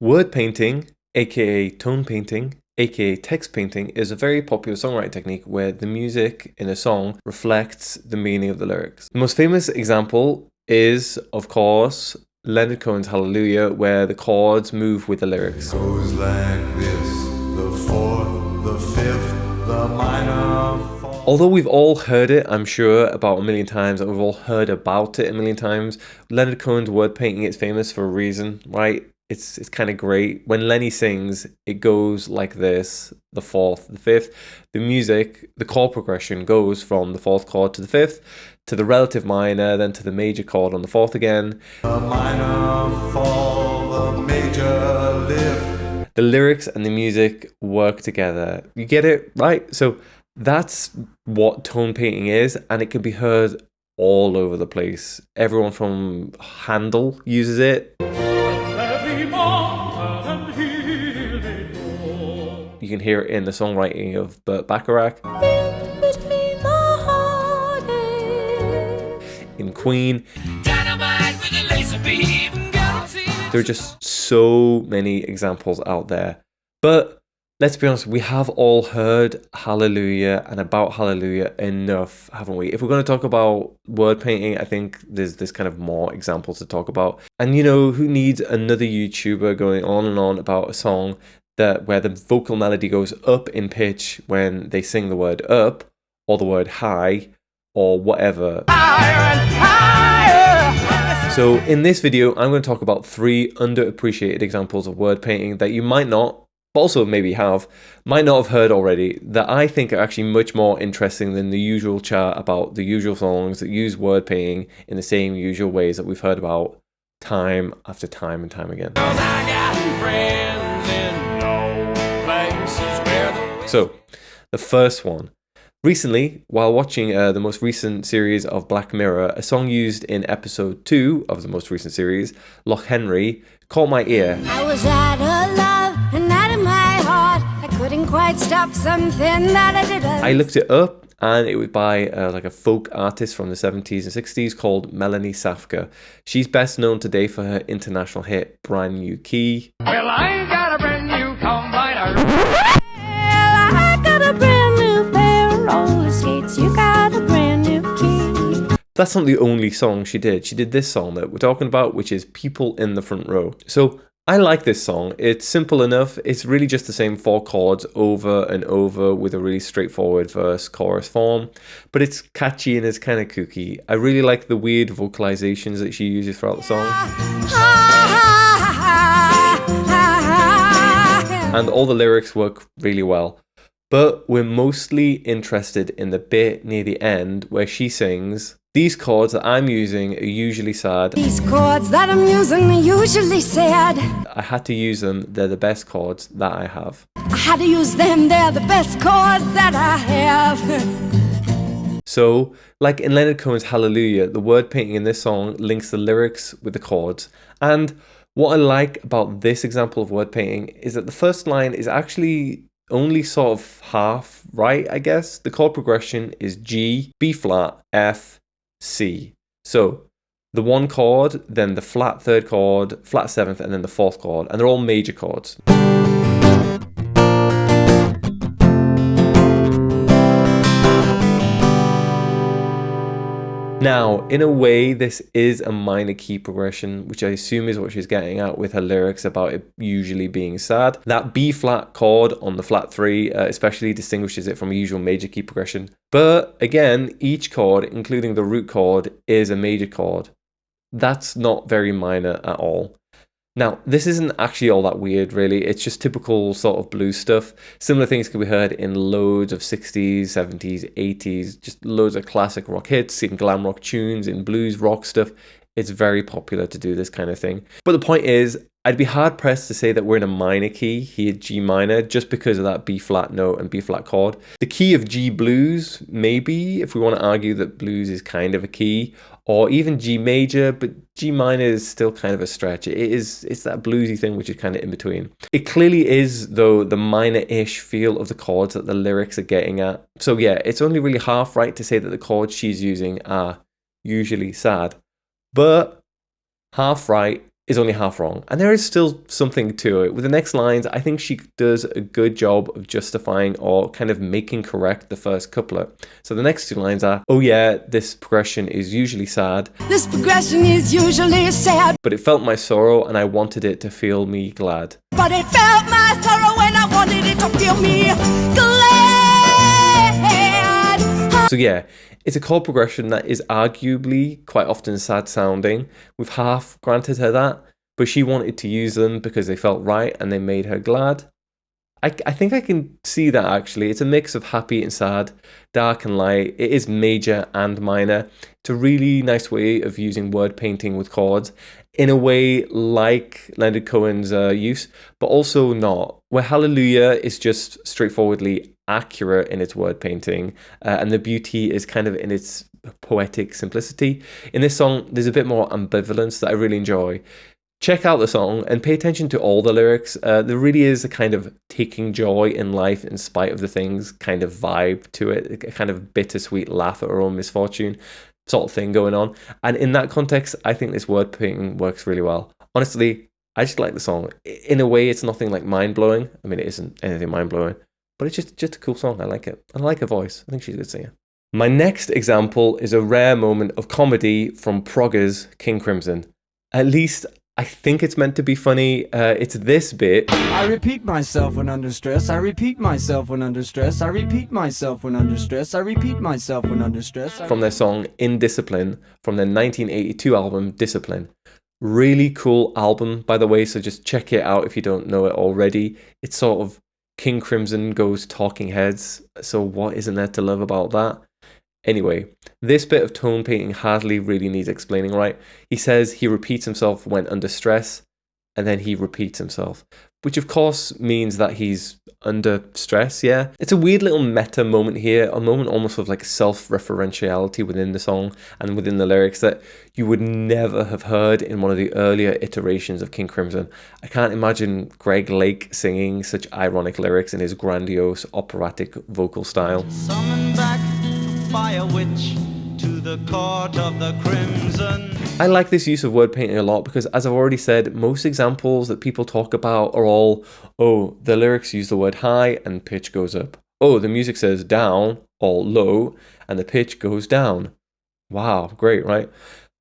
Word painting, aka tone painting, aka text painting, is a very popular songwriting technique where the music in a song reflects the meaning of the lyrics. The most famous example is, of course, Leonard Cohen's Hallelujah, where the chords move with the lyrics. It goes like this, the fourth, the fifth, the minor. Although we've all heard it, I'm sure, about a million times, and we've all heard about it a million times, Leonard Cohen's word painting is famous for a reason, right? It's kind of great. When Lenny sings, it goes like this, the fourth, the fifth. The music, the chord progression goes from the fourth chord to the fifth, to the relative minor, then to the major chord on the fourth again. The minor fall, the major lift. The lyrics and the music work together. You get it, right? So that's what tone painting is, and it can be heard all over the place. Everyone from Handel uses it. You can hear it in the songwriting of Burt Bacharach, in Queen. There are just so many examples out there. But let's be honest, we have all heard Hallelujah and about Hallelujah enough, haven't we? If we're going to talk about word painting, I think there's kind of more examples to talk about. And you know, who needs another YouTuber going on and on about a song where the vocal melody goes up in pitch when they sing the word up, or the word high, or whatever. So in this video, I'm going to talk about 3 underappreciated examples of word painting that you might not, but also maybe might not have heard already, that I think are actually much more interesting than the usual chat about the usual songs that use word painting in the same usual ways that we've heard about time after time and time again. So, the first one. Recently, while watching the most recent series of Black Mirror, a song used in episode 2 of the most recent series, Loch Henry, caught my ear. I was out of love and out of my heart. I couldn't quite stop something that I did. I looked it up, and it was by like a folk artist from the 70s and 60s called Melanie Safka. She's best known today for her international hit, Brand New Key. Well, I ain't got a brand new combiner. Well, I got a brand new pair of roller skates. You got a brand new key. That's not the only song she did. She did this song that we're talking about, which is People in the Front Row. So I like this song. It's simple enough. It's really just the same 4 chords over and over with a really straightforward verse chorus form, but it's catchy and it's kind of kooky. I really like the weird vocalizations that she uses throughout the song. And all the lyrics work really well. But we're mostly interested in the bit near the end where she sings, "These chords that I'm using are usually sad. These chords that I'm using are usually sad. I had to use them. They're the best chords that I have." I had to use them. They're the best chords that I have. So, like in Leonard Cohen's Hallelujah, the word painting in this song links the lyrics with the chords. And what I like about this example of word painting is that the first line is actually only sort of half right, I guess. The chord progression is G, B flat, F, C. So the 1 chord, then the flat 3rd chord, flat 7th, and then the 4th chord, and they're all major chords. Now, in a way, this is a minor key progression, which I assume is what she's getting at with her lyrics about it usually being sad. That B flat chord on the flat 3 especially distinguishes it from a usual major key progression. But again, each chord, including the root chord, is a major chord. That's not very minor at all. Now, this isn't actually all that weird, really. It's just typical sort of blues stuff. Similar things can be heard in loads of 60s, 70s, 80s, just loads of classic rock hits, in glam rock tunes, in blues rock stuff. It's very popular to do this kind of thing. But the point is, I'd be hard pressed to say that we're in a minor key here, G minor, just because of that B flat note and B flat chord. The key of G blues, maybe, if we want to argue that blues is kind of a key, or even G major, but G minor is still kind of a stretch. It's that bluesy thing which is kind of in between. It clearly is, though, the minor-ish feel of the chords that the lyrics are getting at. So yeah, it's only really half right to say that the chords she's using are usually sad, but half right is only half wrong. And there is still something to it. With the next lines, I think she does a good job of justifying or kind of making correct the first couplet. So the next two lines are, oh yeah, this progression is usually sad. This progression is usually sad, But it felt my sorrow and I wanted it to feel me glad. but it felt my sorrow and I wanted it to feel me glad. So yeah, it's a chord progression that is arguably quite often sad sounding. We've half granted her that, but she wanted to use them because they felt right and they made her glad. I think I can see that actually. It's a mix of happy and sad, dark and light. It is major and minor. It's a really nice way of using word painting with chords in a way like Leonard Cohen's use, but also not. Where Hallelujah is just straightforwardly accurate in its word painting, and the beauty is kind of in its poetic simplicity. In this song, there's a bit more ambivalence that I really enjoy. Check out the song and pay attention to all the lyrics. There really is a kind of taking joy in life in spite of the things kind of vibe to it, a kind of bittersweet laugh at her own misfortune sort of thing going on. And in that context, I think this word painting works really well. Honestly, I just like the song. In a way, it's nothing like mind-blowing. I mean, it isn't anything mind-blowing, but it's just a cool song. I like it. I like her voice. I think she's a good singer. My next example is a rare moment of comedy from Progger's King Crimson. At least I think it's meant to be funny. It's this bit. I repeat myself when under stress. I repeat myself when under stress. I repeat myself when under stress. I repeat myself when under stress. From their song Indiscipline from their 1982 album Discipline. Really cool album, by the way, so just check it out if you don't know it already. It's sort of King Crimson goes Talking Heads, so what isn't there to love about that? Anyway, this bit of tone painting hardly really needs explaining, right? He says he repeats himself when under stress, and then he repeats himself, which of course means that he's under stress, yeah? It's a weird little meta moment here, a moment almost of like self-referentiality within the song and within the lyrics that you would never have heard in one of the earlier iterations of King Crimson. I can't imagine Greg Lake singing such ironic lyrics in his grandiose operatic vocal style. Summon back fire witch to the court of the crimson. I like this use of word painting a lot because, as I've already said, most examples that people talk about are all, oh, the lyrics use the word high and pitch goes up. Oh, the music says down or low and the pitch goes down. Wow, great, right?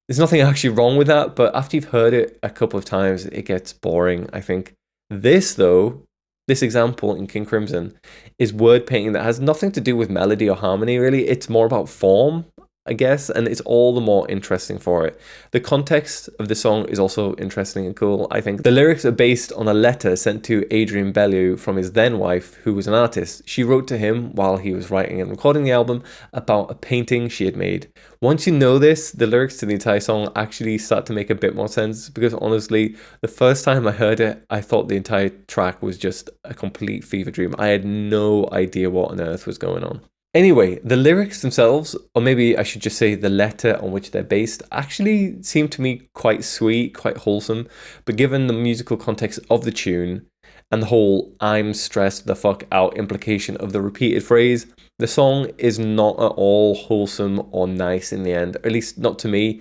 There's nothing actually wrong with that, but after you've heard it a couple of times, it gets boring, I think. This, though, this example in King Crimson is word painting that has nothing to do with melody or harmony, really. It's more about form, I guess, and it's all the more interesting for it. The context of the song is also interesting and cool, I think. The lyrics are based on a letter sent to Adrian Bellew from his then wife, who was an artist. She wrote to him while he was writing and recording the album about a painting she had made. Once you know this, the lyrics to the entire song actually start to make a bit more sense, because honestly, the first time I heard it, I thought the entire track was just a complete fever dream. I had no idea what on earth was going on. Anyway, the lyrics themselves, or maybe I should just say the letter on which they're based, actually seem to me quite sweet, quite wholesome. But given the musical context of the tune and the whole I'm stressed the fuck out implication of the repeated phrase, the song is not at all wholesome or nice in the end, or at least not to me.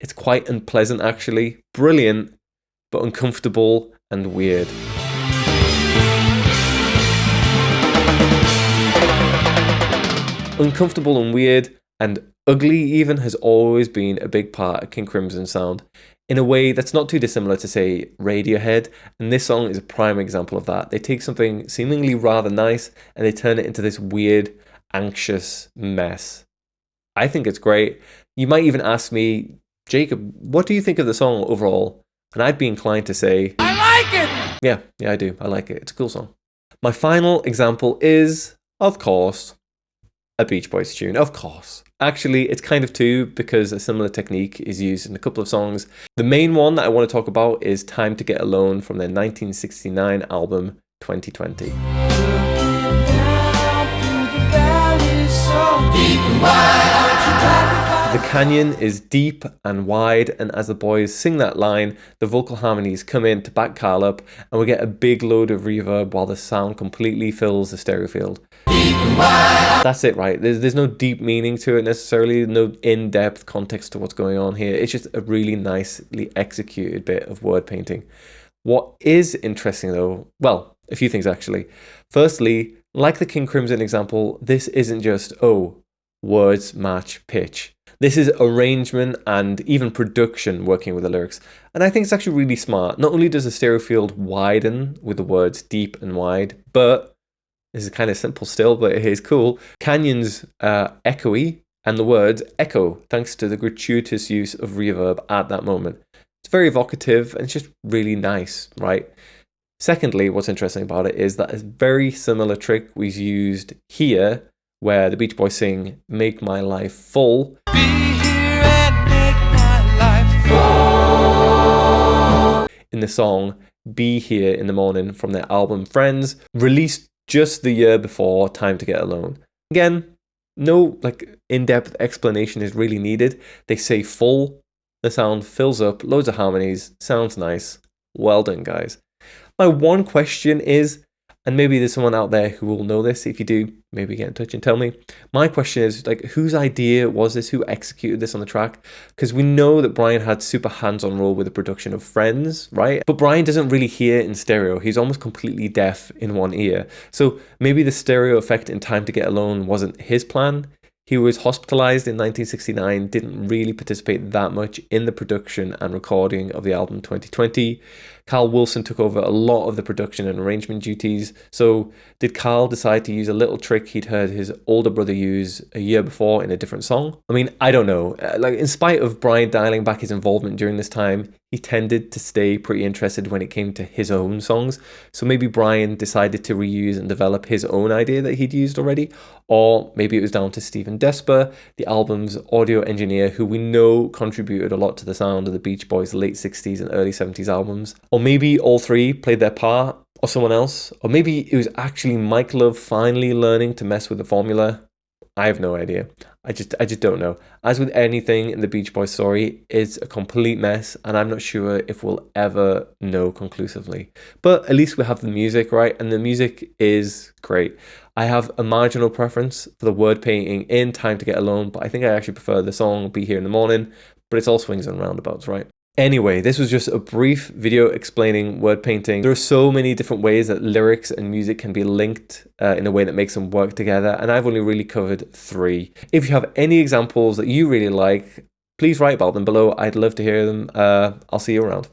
It's quite unpleasant actually, brilliant, but uncomfortable and weird. Uncomfortable and weird and ugly even has always been a big part of King Crimson's sound in a way that's not too dissimilar to, say, Radiohead, and this song is a prime example of that. They take something seemingly rather nice and they turn it into this weird, anxious mess. I think it's great. You might even ask me, Jacob, what do you think of the song overall? And I'd be inclined to say, I like it! Yeah, I do. I like it. It's a cool song. My final example is, of course, a Beach Boys tune, of course. Actually, it's kind of two, because a similar technique is used in a couple of songs. The main one that I want to talk about is Time to Get Alone from their 1969 album 2020. The canyon is deep and wide, and as the boys sing that line, the vocal harmonies come in to back Carl up, and we get a big load of reverb while the sound completely fills the stereo field. That's it, right? There's no deep meaning to it necessarily, no in-depth context to what's going on here. It's just a really nicely executed bit of word painting. What is interesting though, well, a few things actually. Firstly, like the King Crimson example, this isn't just, oh, words match pitch. This is arrangement and even production working with the lyrics. And I think it's actually really smart. Not only does the stereo field widen with the words deep and wide, but this is kind of simple still, but it is cool. Canyons echoey and the words echo thanks to the gratuitous use of reverb at that moment. It's very evocative and it's just really nice, right? Secondly, what's interesting about it is that a very similar trick was used here where the Beach Boys sing Make My Life Full. Be here and make my life full. In the song Be Here in the Morning from their album Friends, released just the year before Time to Get Alone. Again, no in-depth explanation is really needed. They say full, the sound fills up, loads of harmonies, sounds nice. Well done, guys. My one question is, and maybe there's someone out there who will know this. If you do, maybe get in touch and tell me. My question is, whose idea was this? Who executed this on the track? Because we know that Brian had super hands-on role with the production of Friends, right? But Brian doesn't really hear in stereo. He's almost completely deaf in one ear. So maybe the stereo effect in Time to Get Alone wasn't his plan. He was hospitalized in 1969, didn't really participate that much in the production and recording of the album 2020. Carl Wilson took over a lot of the production and arrangement duties. So did Carl decide to use a little trick he'd heard his older brother use a year before in a different song? I mean, I don't know. In spite of Brian dialing back his involvement during this time, he tended to stay pretty interested when it came to his own songs. So maybe Brian decided to reuse and develop his own idea that he'd used already. Or maybe it was down to Stephen Desper, the album's audio engineer, who we know contributed a lot to the sound of the Beach Boys' late 60s and early 70s albums. Or maybe all three played their part, or someone else. Or maybe it was actually Mike Love finally learning to mess with the formula. I have no idea. I just don't know. As with anything in the Beach Boys story, it's a complete mess, and I'm not sure if we'll ever know conclusively. But at least we have the music, right? And the music is great. I have a marginal preference for the word painting in Time to Get Alone, but I think I actually prefer the song Be Here in the Morning, but it's all swings and roundabouts, right? Anyway, this was just a brief video explaining word painting. There are so many different ways that lyrics and music can be linked in a way that makes them work together, and I've only really covered 3. If you have any examples that you really like, please write about them below. I'd love to hear them. I'll see you around.